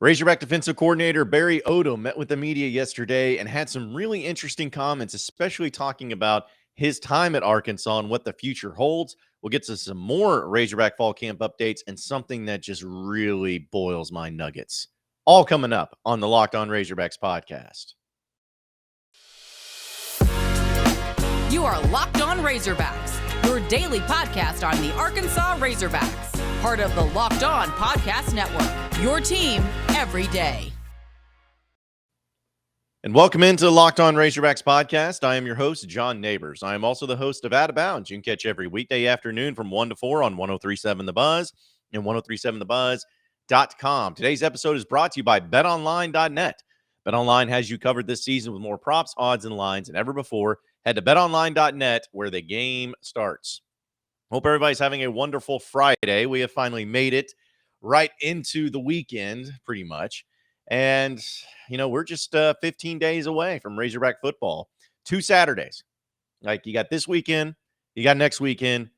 Razorback defensive coordinator Barry Odom met with the media yesterday and had some really interesting comments, especially talking about his time at Arkansas and what the future holds. We'll get to some more Razorback fall camp updates and something that just really boils my nuggets. All coming up on the Locked On Razorbacks podcast. You are Locked On Razorbacks, your daily podcast on the Arkansas Razorbacks, part of the Locked On Podcast Network, your team every day. And welcome into the Locked On Razorbacks podcast. I am your host, John Nabors. I am also the host of Out of Bounds. You can catch every weekday afternoon from 1 to 4 on 103.7 The Buzz and 103.7thebuzz.com. Today's episode is brought to you by BetOnline.net. BetOnline has you covered this season with more props, odds, and lines than ever before. Head to BetOnline.net where the game starts. Hope everybody's having a wonderful Friday. We have finally made it right into the weekend, pretty much. And, we're just 15 days away from Razorback football. 2 Saturdays. Like, you got this weekend, you got next weekend,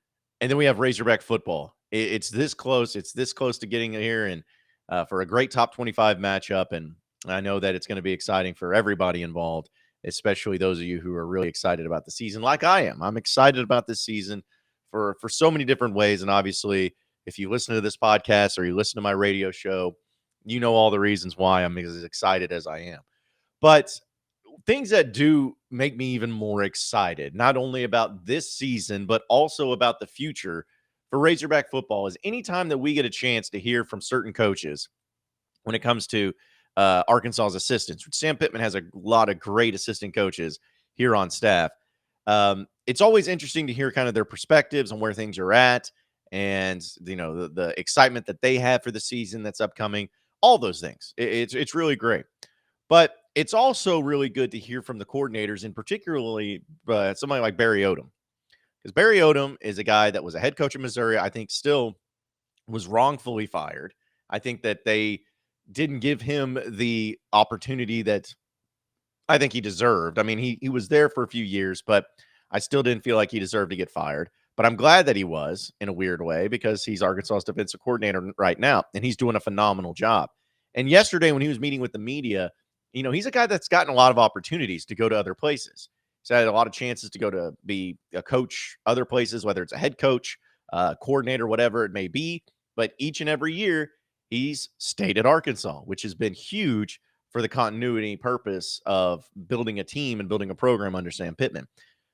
and then we have Razorback football. It's this close. It's this close to getting here and for a great top 25 matchup. And I know that it's going to be exciting for everybody involved, especially those of you who are really excited about the season like I am. I'm excited about this season for so many different ways. And obviously, if you listen to this podcast or you listen to my radio show, you know all the reasons why I'm as excited as I am. But things that do make me even more excited, not only about this season, but also about the future for Razorback football, is anytime that we get a chance to hear from certain coaches when it comes to Arkansas's assistants. Sam Pittman has a lot of great assistant coaches here on staff. It's always interesting to hear kind of their perspectives on where things are at and, the excitement that they have for the season that's upcoming, all those things. It's really great. But it's also really good to hear from the coordinators, and particularly somebody like Barry Odom. Because Barry Odom is a guy that was a head coach at Missouri, I think still was wrongfully fired. I think that they didn't give him the opportunity that I think he deserved. I mean, he was there for a few years, but I still didn't feel like he deserved to get fired. But I'm glad that he was, in a weird way, because he's Arkansas's defensive coordinator right now, and he's doing a phenomenal job. And yesterday when he was meeting with the media, he's a guy that's gotten a lot of opportunities to go to other places. He's had a lot of chances to go to be a coach other places, whether it's a head coach, coordinator, whatever it may be. But each and every year, he's stayed at Arkansas, which has been huge for the continuity purpose of building a team and building a program under Sam Pittman.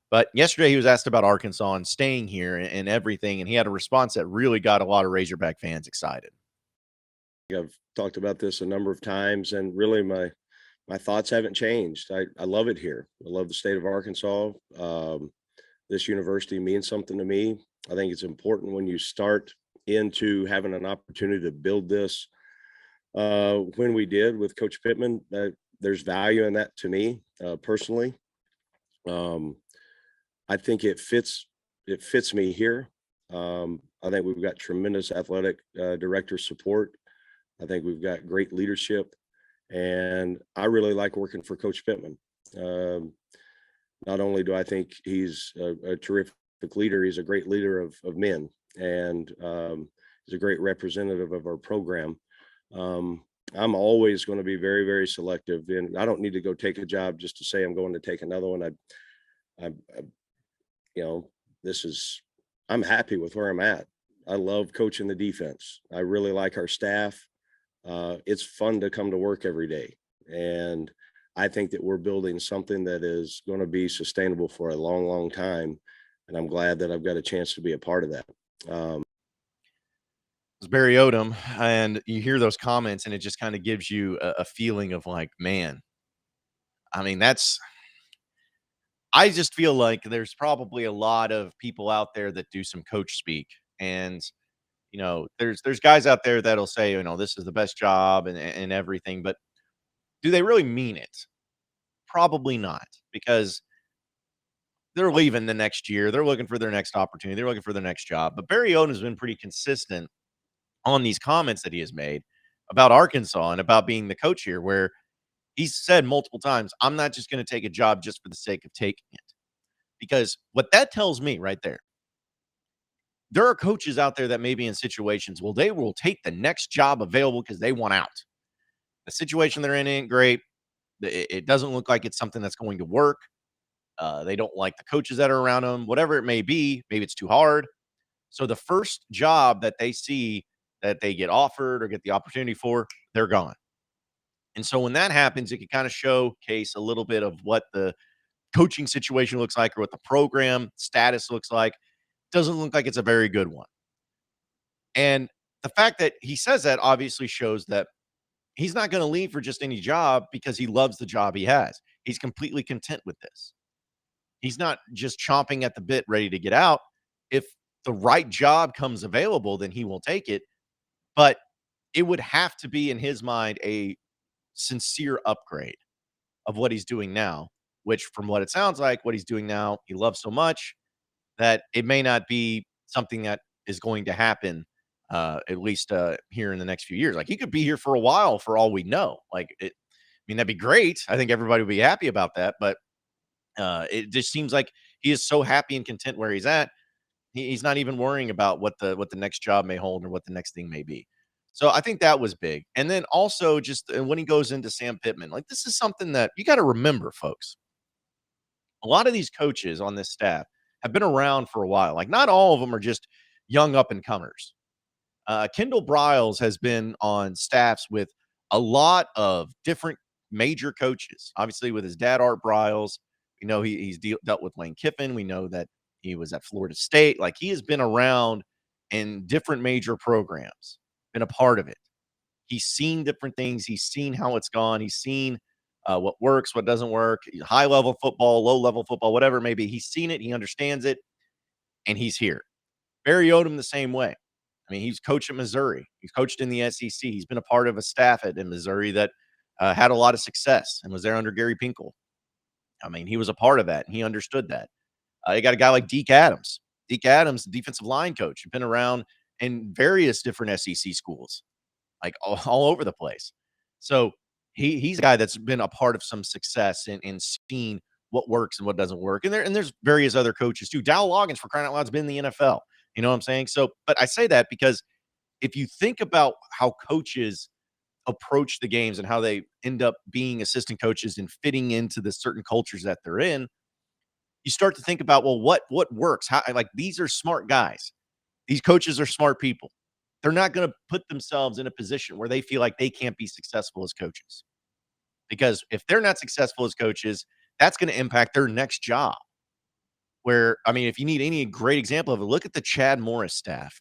But yesterday he was asked about Arkansas and staying here and everything, and he had a response that really got a lot of Razorback fans excited. I've talked about this a number of times, and really my thoughts haven't changed. I love it here. I love the state of Arkansas. This university means something to me. I think it's important when you start into having an opportunity to build this. When we did with Coach Pittman, there's value in that to me personally. I think it fits me here. I think we've got tremendous athletic director support. I think we've got great leadership, and I really like working for Coach Pittman. Not only do I think he's a terrific leader, he's a great leader of men, and he's a great representative of our program. I'm always going to be very, very selective, and I don't need to go take a job just to say I'm going to take another one. I'm happy with where I'm at. I love coaching the defense. I really like our staff. It's fun to come to work every day. And I think that we're building something that is going to be sustainable for a long, long time. And I'm glad that I've got a chance to be a part of that. It's Barry Odom, and you hear those comments, and it just kind of gives you a feeling of like, man, I mean, I just feel like there's probably a lot of people out there that do some coach speak, and there's guys out there that'll say, this is the best job and everything, but do they really mean it? Probably not, because they're leaving the next year. They're looking for their next opportunity. They're looking for their next job. But Barry Odom has been pretty consistent on these comments that he has made about Arkansas and about being the coach here, where he's said multiple times, I'm not just going to take a job just for the sake of taking it. Because what that tells me right there are coaches out there that may be in situations, well, they will take the next job available because they want out. The situation they're in ain't great. It doesn't look like it's something that's going to work. They don't like the coaches that are around them, whatever it may be. Maybe it's too hard. So the first job that they see that they get offered or get the opportunity for, they're gone. And so when that happens, it can kind of showcase a little bit of what the coaching situation looks like or what the program status looks like. Doesn't look like it's a very good one. And the fact that he says that obviously shows that he's not going to leave for just any job because he loves the job he has. He's completely content with this. He's not just chomping at the bit, ready to get out. If the right job comes available, then he will take it. But it would have to be, in his mind, a sincere upgrade of what he's doing now, which, from what it sounds like, what he's doing now, he loves so much that it may not be something that is going to happen, at least here in the next few years. Like, he could be here for a while for all we know. I mean, that'd be great. I think everybody would be happy about that. But it just seems like he is so happy and content where he's at. He's not even worrying about what the next job may hold or what the next thing may be. So I think that was big. And then also just when he goes into Sam Pittman, like, this is something that you got to remember, folks. A lot of these coaches on this staff have been around for a while. Like, not all of them are just young up and comers. Kendal Briles has been on staffs with a lot of different major coaches. Obviously, with his dad, Art Briles, we know he's dealt with Lane Kiffin. We know that he was at Florida State. Like, he has been around in different major programs, been a part of it. He's seen different things. He's seen how it's gone. He's seen what works, what doesn't work, high level football, low level football, whatever it may be. He's seen it. He understands it, and he's here. Barry Odom the same way. I mean, he's coached at Missouri. He's coached in the SEC. He's been a part of a staff in Missouri that had a lot of success and was there under Gary Pinkel. I mean, he was a part of that, and he understood that. You got a guy like Deke Adams. Deke Adams, the defensive line coach, been around in various different SEC schools, like all over the place. So he's a guy that's been a part of some success and seen what works and what doesn't work. And there's various other coaches too. Dow Loggins, for crying out loud, has been in the NFL. You know what I'm saying? So, but I say that because if you think about how coaches approach the games and how they end up being assistant coaches and fitting into the certain cultures that they're in, you start to think about, well, what works? How, like, these are smart guys. These coaches are smart people. They're not going to put themselves in a position where they feel like they can't be successful as coaches. Because if they're not successful as coaches, that's going to impact their next job. Where, I mean, if you need any great example of it, look at the Chad Morris staff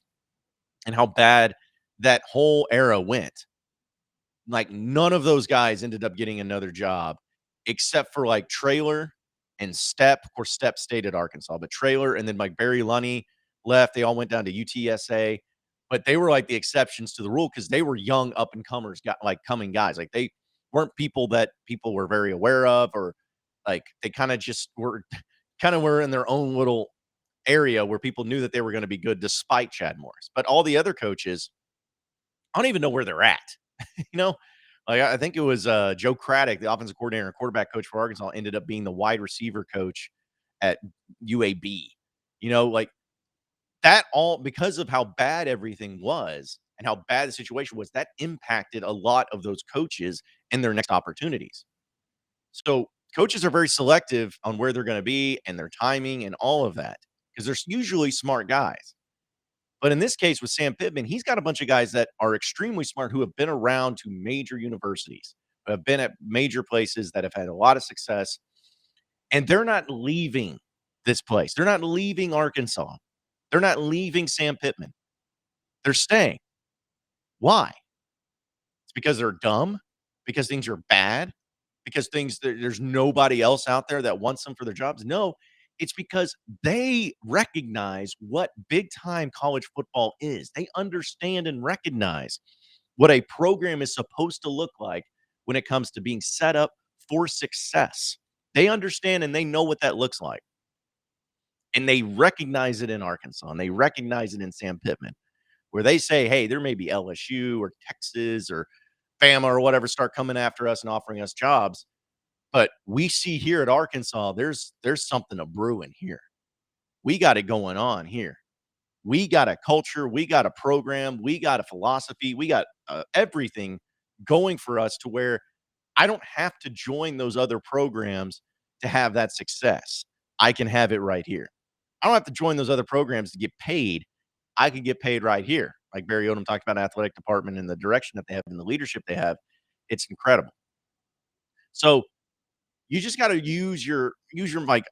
and how bad that whole era went. Like, none of those guys ended up getting another job except for like Traylor and Stepp. Of course, Stepp stayed at Arkansas, but Traylor and then like Barry Lunny left. They all went down to UTSA, but they were like the exceptions to the rule because they were young up and comers, got like coming guys. Like, they weren't people that people were very aware of, or like they kind of just were in their own little area where people knew that they were going to be good despite Chad Morris. But all the other coaches, I don't even know where they're at. You know, like, I think it was Joe Craddock, the offensive coordinator and quarterback coach for Arkansas, ended up being the wide receiver coach at UAB. You know, like, that all because of how bad everything was and how bad the situation was, that impacted a lot of those coaches in their next opportunities. So coaches are very selective on where they're going to be and their timing and all of that because they're usually smart guys. But in this case with Sam Pittman, he's got a bunch of guys that are extremely smart who have been around to major universities, who have been at major places that have had a lot of success, and they're not leaving this place. They're not leaving Arkansas. They're not leaving Sam Pittman. They're staying. Why? It's because they're dumb, because things are bad, because there's nobody else out there that wants them for their jobs. No, it's because they recognize what big time college football is. They understand and recognize what a program is supposed to look like when it comes to being set up for success. They understand and they know what that looks like. And they recognize it in Arkansas, and they recognize it in Sam Pittman, where they say, hey, there may be LSU or Texas or Bama or whatever start coming after us and offering us jobs. But we see here at Arkansas, there's something a brewing here. We got it going on here. We got a culture. We got a program. We got a philosophy. We got everything going for us to where I don't have to join those other programs to have that success. I can have it right here. I don't have to join those other programs to get paid. I can get paid right here. Like Barry Odom talked about athletic department and the direction that they have and the leadership they have. It's incredible. So you just got to use your like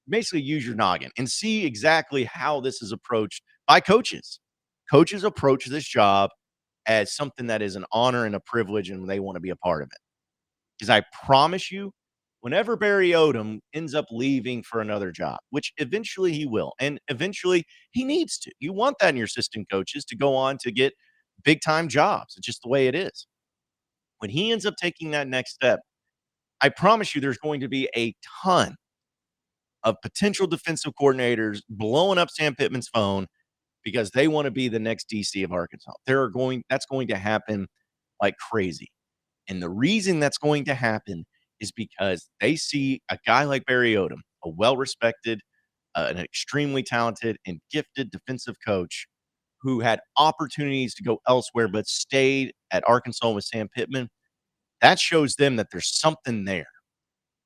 basically use your noggin and see exactly how this is approached by coaches. Coaches approach this job as something that is an honor and a privilege, and they want to be a part of it. Because I promise you, whenever Barry Odom ends up leaving for another job, which eventually he will, and eventually he needs to, you want that in your assistant coaches to go on to get big time jobs. It's just the way it is. When he ends up taking that next step, I promise you there's going to be a ton of potential defensive coordinators blowing up Sam Pittman's phone because they want to be the next DC of Arkansas. That's going to happen like crazy. And the reason that's going to happen is because they see a guy like Barry Odom, a well-respected, an extremely talented and gifted defensive coach who had opportunities to go elsewhere but stayed at Arkansas with Sam Pittman. That shows them that there's something there.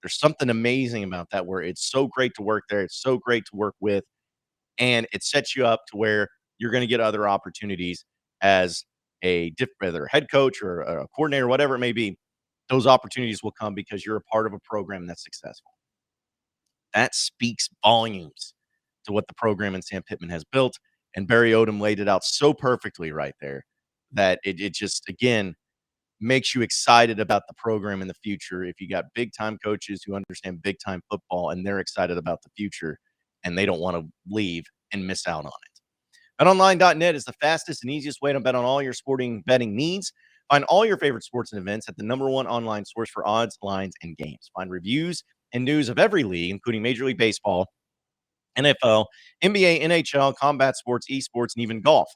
There's something amazing about that where it's so great to work there. It's so great to work with. And it sets you up to where you're going to get other opportunities as whether a head coach or a coordinator, whatever it may be. Those opportunities will come because you're a part of a program that's successful. That speaks volumes to what the program and Sam Pittman has built. And Barry Odom laid it out so perfectly right there that it just, again, makes you excited about the program in the future. If you got big time coaches who understand big time football and they're excited about the future and they don't want to leave and miss out on it. BetOnline.net is the fastest and easiest way to bet on all your sporting betting needs. Find all your favorite sports and events at the #1 online source for odds, lines, and games. Find reviews and news of every league, including Major League Baseball, NFL, NBA, NHL, combat sports, esports, and even golf.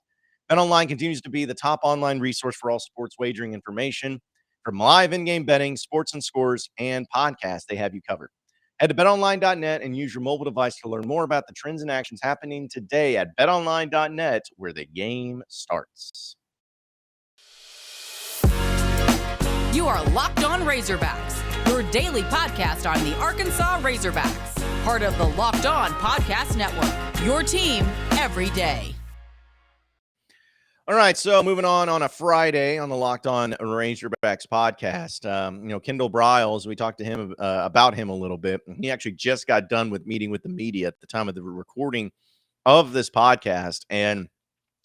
BetOnline continues to be the top online resource for all sports wagering information. From live in-game betting, sports and scores, and podcasts, they have you covered. Head to betonline.net and use your mobile device to learn more about the trends and actions happening today at betonline.net, where the game starts. You are Locked On Razorbacks, your daily podcast on the Arkansas Razorbacks, part of the Locked On Podcast Network, your team every day. All right, so moving on a Friday on the Locked On Razorbacks podcast. Kendal Briles, we talked to him about him a little bit. He actually just got done with meeting with the media at the time of the recording of this podcast, and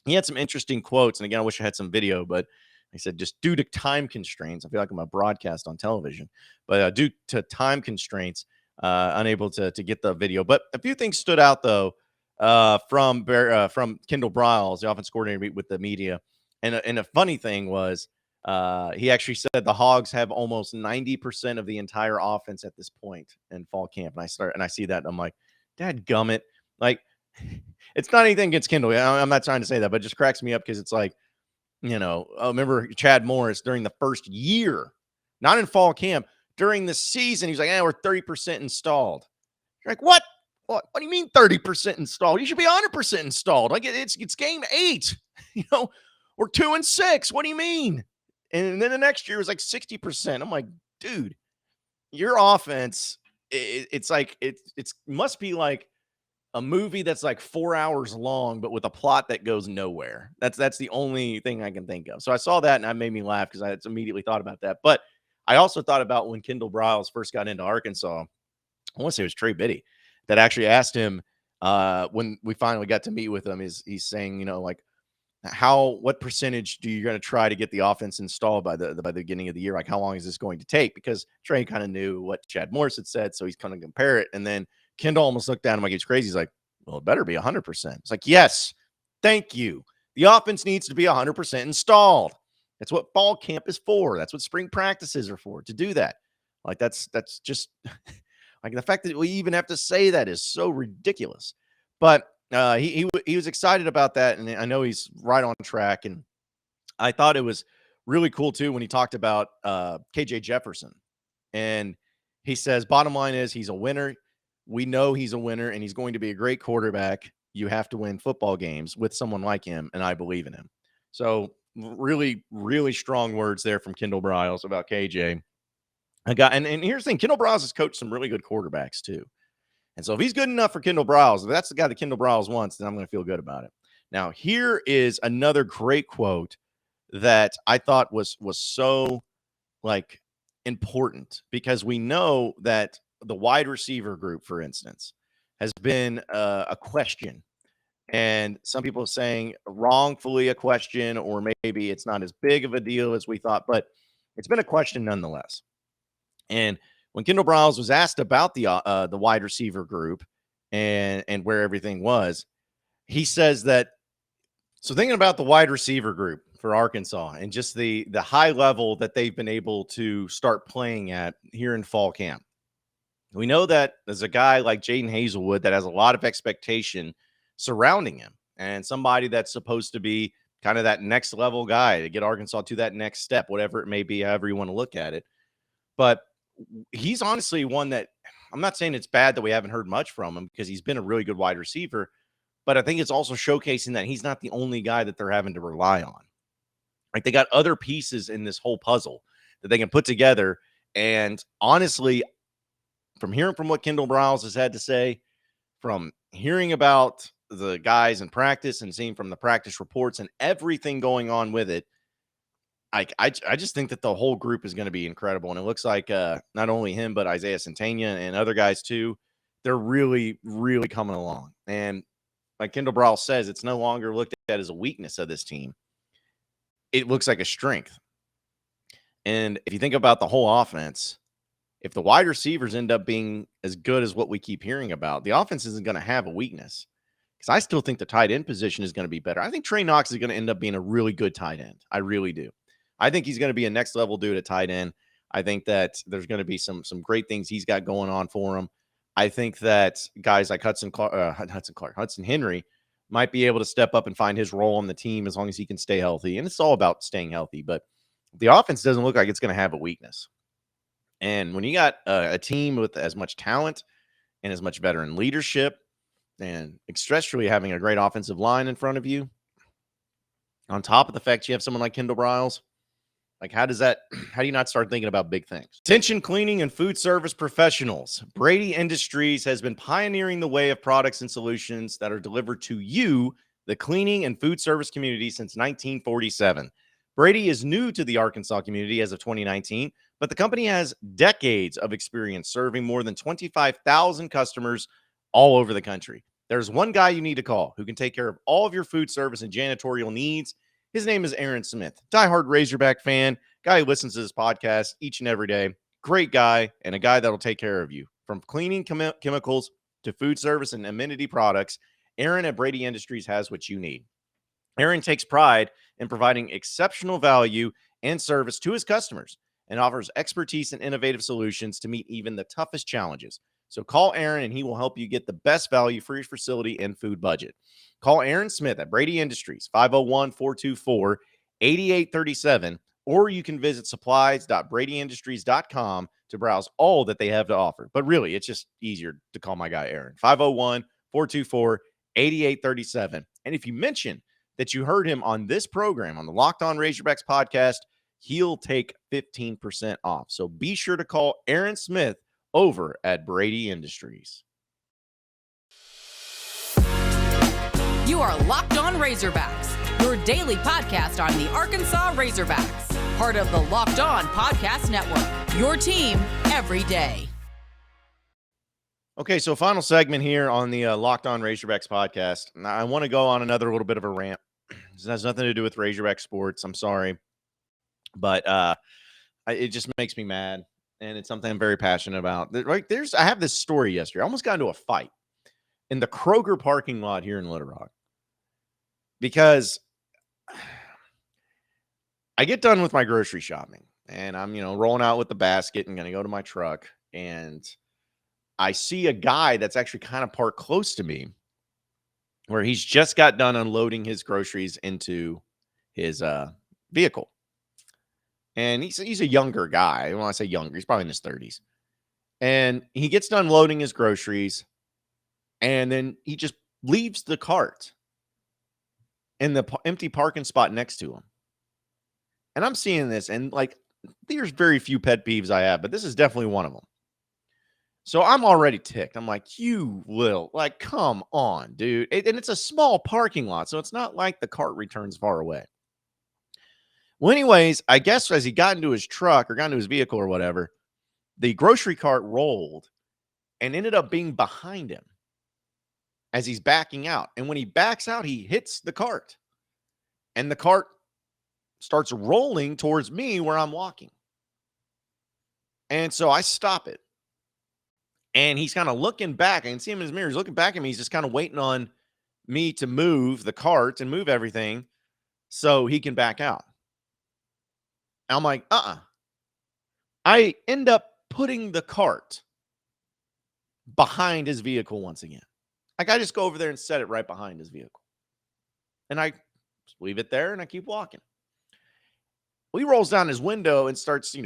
he had some interesting quotes. And again, I wish I had some video, but he said just due to time constraints, I feel like I'm a broadcast on television, but due to time constraints, unable to get the video. But a few things stood out though. From Kendal Briles, the offense coordinator, with the media. And a funny thing was he actually said the Hogs have almost 90% of the entire offense at this point in fall camp. And I see that, and I'm like, dadgummit. Like, it's not anything against Kendal. I'm not trying to say that, but it just cracks me up because it's like, I remember Chad Morris during the first year, not in fall camp, during the season, he's like, we're 30% installed. You're like, what? What do you mean 30% installed? You should be 100% installed. Like it's game 8. We're 2-6. What do you mean? And then the next year was like 60%. I'm like, dude, your offense, it's like it must be like a movie that's like 4 hours long, but with a plot that goes nowhere. That's the only thing I can think of. So I saw that and that made me laugh because I had immediately thought about that. But I also thought about when Kendal Briles first got into Arkansas. I want to say it was Trey Biddy that actually asked him when we finally got to meet with him. He's saying, like, what percentage do you going to try to get the offense installed by the beginning of the year? Like, how long is this going to take? Because Trey kind of knew what Chad Morris had said, so he's kind of compare it. And then Kendal almost looked down him like he's crazy. He's like, well, it better be 100%. It's like, yes, thank you. The offense needs to be 100% installed. That's what fall camp is for. That's what spring practices are for, to do that. Like, that's just like the fact that we even have to say that is so ridiculous. But he was excited about that, and I know he's right on track. And I thought it was really cool too when he talked about KJ Jefferson, and he says, bottom line is he's a winner. We know he's a winner, and he's going to be a great quarterback. You have to win football games with someone like him, and I believe in him. So really, really strong words there from Kendal Briles about KJ. I got, and here's the thing: Kendal Briles has coached some really good quarterbacks too. And so if he's good enough for Kendal Briles, if that's the guy that Kendal Briles wants, then I'm going to feel good about it. Now, here is another great quote that I thought was so like important, because we know that the wide receiver group, for instance, has been a question, and some people are saying wrongfully a question, or maybe it's not as big of a deal as we thought, but it's been a question nonetheless. And when Kendal Briles was asked about the wide receiver group and where everything was, he says that, so thinking about the wide receiver group for Arkansas and just the high level that they've been able to start playing at here in fall camp, we know that there's a guy like Jaden Hazelwood that has a lot of expectation surrounding him, and somebody that's supposed to be kind of that next level guy to get Arkansas to that next step, whatever it may be, however you want to look at it. But he's honestly one that, I'm not saying it's bad that we haven't heard much from him, because he's been a really good wide receiver, but I think it's also showcasing that he's not the only guy that they're having to rely on. Like, they got other pieces in this whole puzzle that they can put together. And honestly, from hearing from what Kendal Briles has had to say, from hearing about the guys in practice and seeing from the practice reports and everything going on with it, I just think that the whole group is going to be incredible. And it looks like not only him, but Isaiah Centena and other guys too, they're really, really coming along. And like Kendal Briles says, it's no longer looked at as a weakness of this team. It looks like a strength. And if you think about the whole offense, if the wide receivers end up being as good as what we keep hearing about, the offense isn't going to have a weakness. Because I still think the tight end position is going to be better. I think Trey Knox is going to end up being a really good tight end. I really do. I think he's going to be a next level dude at tight end. I think that there's going to be some great things he's got going on for him. I think that guys like Hudson Henry might be able to step up and find his role on the team as long as he can stay healthy. And it's all about staying healthy. But the offense doesn't look like it's going to have a weakness. And when you got a team with as much talent and as much veteran leadership, and especially having a great offensive line in front of you, on top of the fact you have someone like Kendal Briles, like, how do you not start thinking about big things? Attention cleaning and food service professionals. Brady Industries has been pioneering the way of products and solutions that are delivered to you, the cleaning and food service community, since 1947. Brady is new to the Arkansas community as of 2019, but the company has decades of experience serving more than 25,000 customers all over the country. There's one guy you need to call who can take care of all of your food service and janitorial needs. His name is Aaron Smith, diehard Razorback fan, guy who listens to this podcast each and every day. Great guy, and a guy that'll take care of you. From cleaning chemicals to food service and amenity products, Aaron at Brady Industries has what you need. Aaron takes pride in providing exceptional value and service to his customers and offers expertise and innovative solutions to meet even the toughest challenges. So call Aaron and he will help you get the best value for your facility and food budget. Call Aaron Smith at Brady Industries, 501-424-8837, or you can visit supplies.bradyindustries.com to browse all that they have to offer. But really, it's just easier to call my guy Aaron, 501-424-8837. And if you mention that you heard him on this program, on the Locked On Razorbacks podcast, he'll take 15% off. So be sure to call Aaron Smith over at Brady Industries. You are Locked On Razorbacks, your daily podcast on the Arkansas Razorbacks, part of the Locked On Podcast Network, your team every day. Okay, so final segment here on the Locked On Razorbacks podcast. Now, I want to go on another little bit of a rant. This has nothing to do with Razorback sports. I'm sorry. But it just makes me mad, and it's something I'm very passionate about. Right, I have this story yesterday. I almost got into a fight in the Kroger parking lot here in Little Rock because I get done with my grocery shopping, and I'm, rolling out with the basket and going to go to my truck, and I see a guy that's actually kind of parked close to me where he's just got done unloading his groceries into his vehicle. And he's a younger guy. When I say younger, he's probably in his 30s. And he gets done loading his groceries, and then he just leaves the cart in the empty parking spot next to him. And I'm seeing this, and like, there's very few pet peeves I have, but this is definitely one of them. So I'm already ticked. I'm like, you little, like, come on, dude. And it's a small parking lot, so it's not like the cart returns far away. Well, anyways, I guess as he got into his truck or got into his vehicle or whatever, the grocery cart rolled and ended up being behind him as he's backing out. And when he backs out, he hits the cart. And the cart starts rolling towards me where I'm walking. And so I stop it. And he's kind of looking back. I can see him in his mirror. He's looking back at me. He's just kind of waiting on me to move the cart and move everything so he can back out. And I'm like, I end up putting the cart behind his vehicle once again. Like, I just go over there and set it right behind his vehicle. And I just leave it there and I keep walking. Well, he rolls down his window and starts,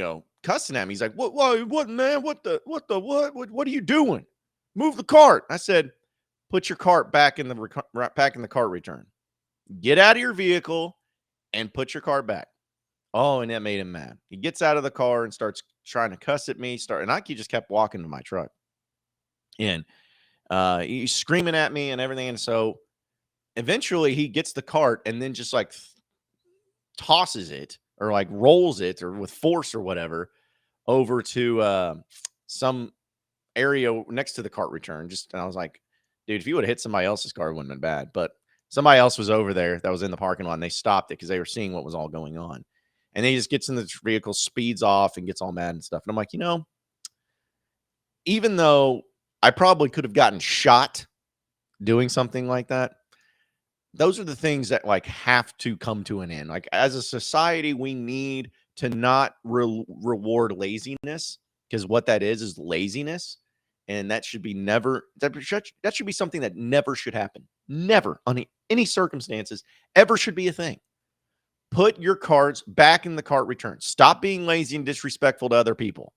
cussing at me. He's like, what, man? What are you doing? Move the cart. I said, put your cart back in the cart return. Get out of your vehicle and put your cart back. Oh, and that made him mad. He gets out of the car and starts trying to cuss at me. And I just kept walking to my truck. And he's screaming at me and everything. And so eventually he gets the cart and then just like tosses it or like rolls it or with force or whatever over to some area next to the cart return. And I was like, dude, if you would have hit somebody else's car, it wouldn't have been bad. But somebody else was over there that was in the parking lot and they stopped it because they were seeing what was all going on. And then he just gets in the vehicle, speeds off and gets all mad and stuff. And I'm like, even though I probably could have gotten shot doing something like that, those are the things that like have to come to an end. Like, as a society, we need to not reward laziness, because what that is laziness. And that should be that should be something that never should happen. Never, under any circumstances, ever should be a thing. Put your carts back in the cart return. Stop being lazy and disrespectful to other people.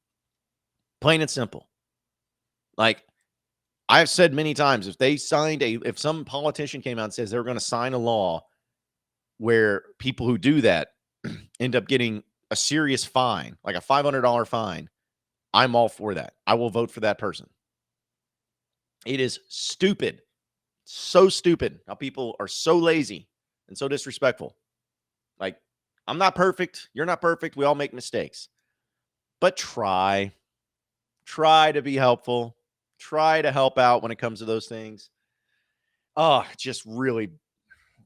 Plain and simple. Like, I've said many times, if some politician came out and says they were going to sign a law where people who do that end up getting a serious fine, like a $500 fine, I'm all for that. I will vote for that person. It is stupid. So stupid how people are so lazy and so disrespectful. Like, I'm not perfect. You're not perfect. We all make mistakes. But try to be helpful. Try to help out when it comes to those things. Oh, it just really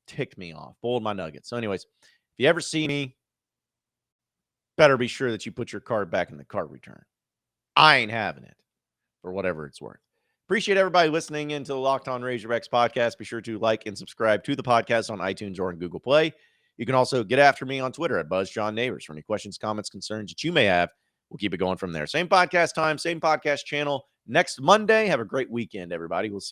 ticked me off. Boiled my nuggets. So anyways, if you ever see me, better be sure that you put your card back in the cart return. I ain't having it for whatever it's worth. Appreciate everybody listening into the Locked On Razorbacks podcast. Be sure to like and subscribe to the podcast on iTunes or on Google Play. You can also get after me on Twitter at BuzzJohnNabors for any questions, comments, concerns that you may have. We'll keep it going from there. Same podcast time, same podcast channel next Monday. Have a great weekend, everybody. We'll see you.